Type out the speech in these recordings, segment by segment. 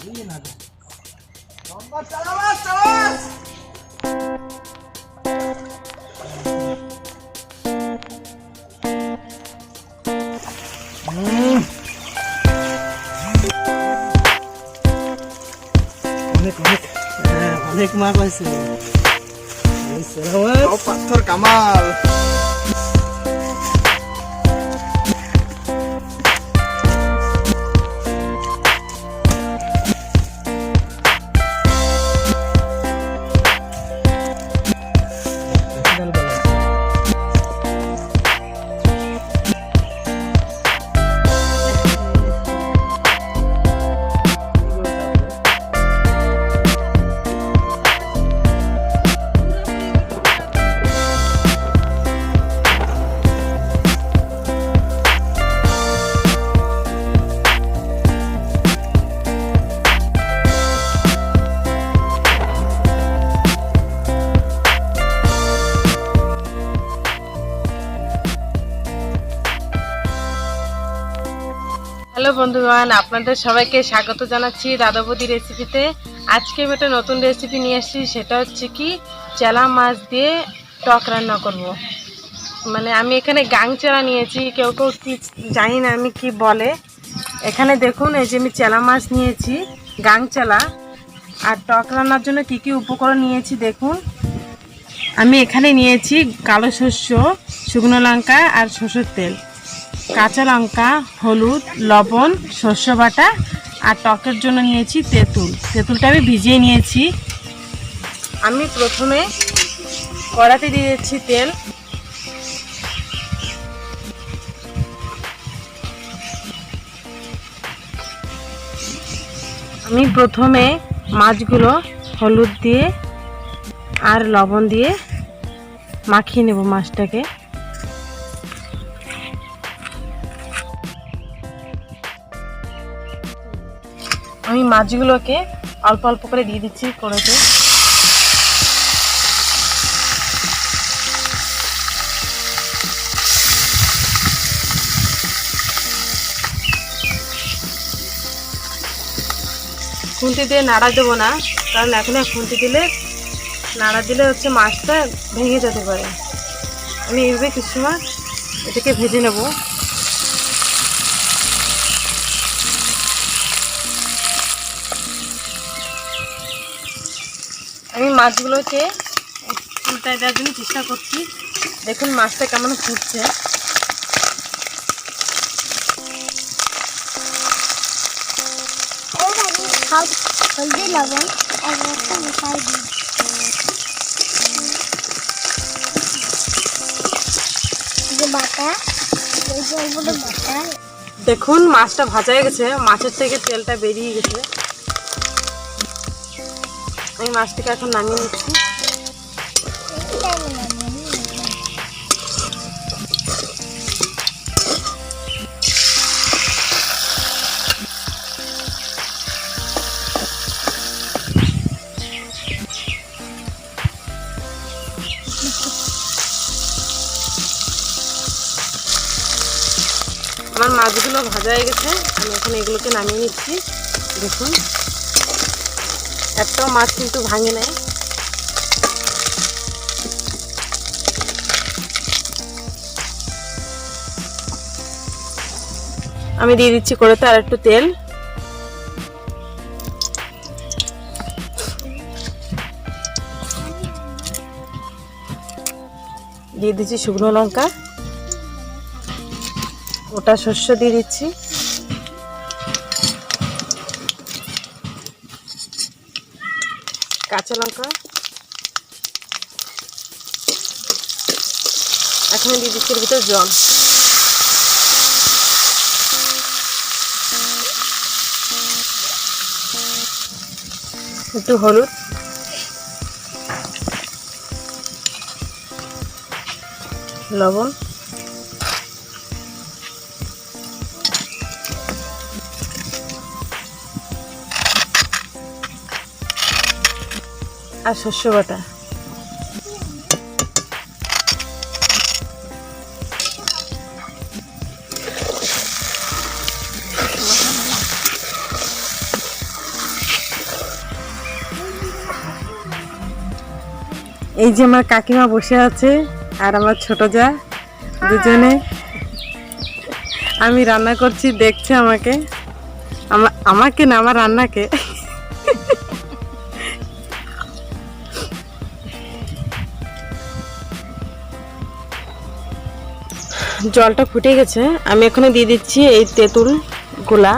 অনেক মাছ আছে পাথর কামাল। হ্যালো বন্ধুগণ, আপনাদের সবাইকে স্বাগত জানাচ্ছি দাদা বৌদি রেসিপিতে। আজকে আমি একটা নতুন রেসিপি নিয়ে এসেছি, সেটা হচ্ছে কি চেলা মাছ দিয়ে টক রান্না করব। মানে আমি এখানে গাং চেলা নিয়েছি, কেউ কেউ কি জানি না আমি কি বলে। এখানে দেখুন, এই যে আমি চেলা মাছ নিয়েছি গাং চেলা। আর টক রান্নার জন্য কি কি উপকরণ নিয়েছি দেখুন। আমি এখানে নিয়েছি কালো শস্য, শুকনো লঙ্কা আর সরষের তেল, কাঁচা লঙ্কা, হলুদ, লবণ, সর্ষে বাটা আর টকের জন্য নিয়েছি তেঁতুল। তেঁতুলটা আমি ভিজিয়ে নিয়েছি। আমি প্রথমে কড়াতে দিয়ে দিচ্ছি তেল। আমি প্রথমে মাছগুলো হলুদ দিয়ে আর লবণ দিয়ে মাখিয়ে নেব মাছটাকে। আমি মাছগুলোকে অল্প অল্প করে দিয়ে দিচ্ছি কড়াইতে। খুন্তি দিয়ে নাড়া দেবো না, কারণ এখন খুন্তি দিলে নাড়া দিলে হচ্ছে মাছটা ভেঙে যেতে পারে। আমি এইভাবে কিছু সময় এটাকে ভেজে নেব। আমি মাছগুলোকে উল্টায় দেওয়ার জন্য চেষ্টা করছি। দেখুন মাছটা কেমন ফুটছে। দেখুন মাছটা ভাজা হয়ে গেছে, মাছের থেকে তেলটা বেরিয়ে গেছে। আমি মাছটাকে এখন নামিয়ে নিচ্ছি। আমার মাছগুলো ভাজা হয়ে গেছে, আমি এখন এগুলোকে নামিয়ে নিচ্ছি। দেখুন একটাও মাছ কিন্তু ভাঙে নাই। আমি দিয়ে দিচ্ছি কড়াইতে আর একটু তেল। দিয়ে দিচ্ছি শুকনো লঙ্কা, ওটা শস্য দিয়ে দিচ্ছি, কাঁচা লঙ্কা, এখন দিয়ে দিচ্ছি এর ভিতরে জল। একটু হলুদ, লবণ, আর শস্য বাটা। এই যে আমার কাকিমা বসে আছে আর আমার ছোট যা দুজনে। আমি রান্না করছি দেখছে আমাকে, আমাকে না আমার রান্নাকে। জলটা ফুটে গেছে, আমি এখানে দিয়ে দিচ্ছি এই তেঁতুল গুলা।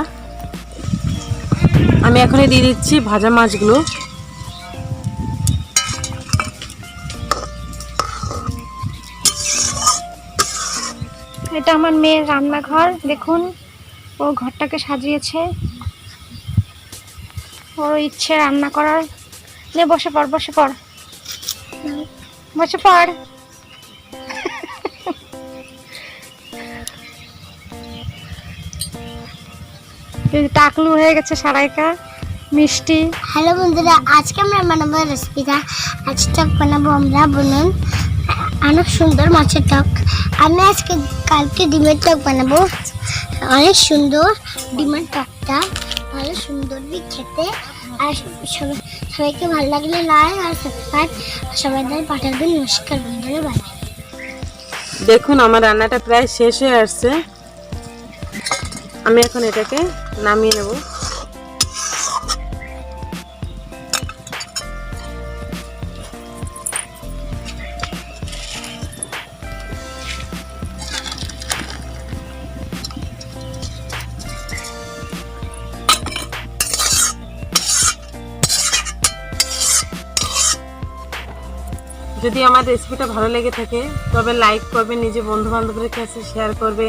আমি এখানে দিয়ে দিচ্ছি ভাজা মাছগুলো। এটা আমার মেয়ের রান্নাঘর, দেখুন ও ঘরটাকে সাজিয়েছে, ওর ইচ্ছে রান্না করার। নে বসে পড়, বসে পড়, বসে পড়। টাকলু হয়ে গেছে সারাইকা মিষ্টি। হ্যালো বন্ধুরা, আজকে আমরা বানাবো রেসিপিটা। আজ টক বানাবো আমরা, বলুন, অনেক সুন্দর মাছের টক। আমি আজকে কালকে ডিমের টক বানাবো, অনেক সুন্দর ডিমের টকটা, ভালো সুন্দর বি খেতে। আর সবাইকে ভালো লাগলে লাইক আর সাবস্ক্রাইব, সবাই পাঠাবেন। নমস্কার বন্ধুরা, বাই। দেখুন আমার রান্নাটা প্রায় শেষ হয়ে আসছে, আমি এখন এটাকে নামিয়ে নেব। যদি আমার রেসিপিটা ভালো লেগে থাকে তবে লাইক করবে, নিজে বন্ধু বান্ধবের কাছে শেয়ার করবে,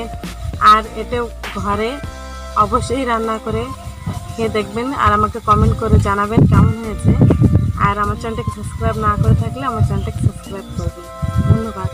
আর এটা ঘরে অবশ্যই রান্না করে খেয়ে দেখবেন আর আমাকে কমেন্ট করে জানাবেন কেমন হয়েছে। আর আমার চ্যানেলটাকে সাবস্ক্রাইব না করে থাকলে আমার চ্যানেলটাকে সাবস্ক্রাইব করবেন। ধন্যবাদ।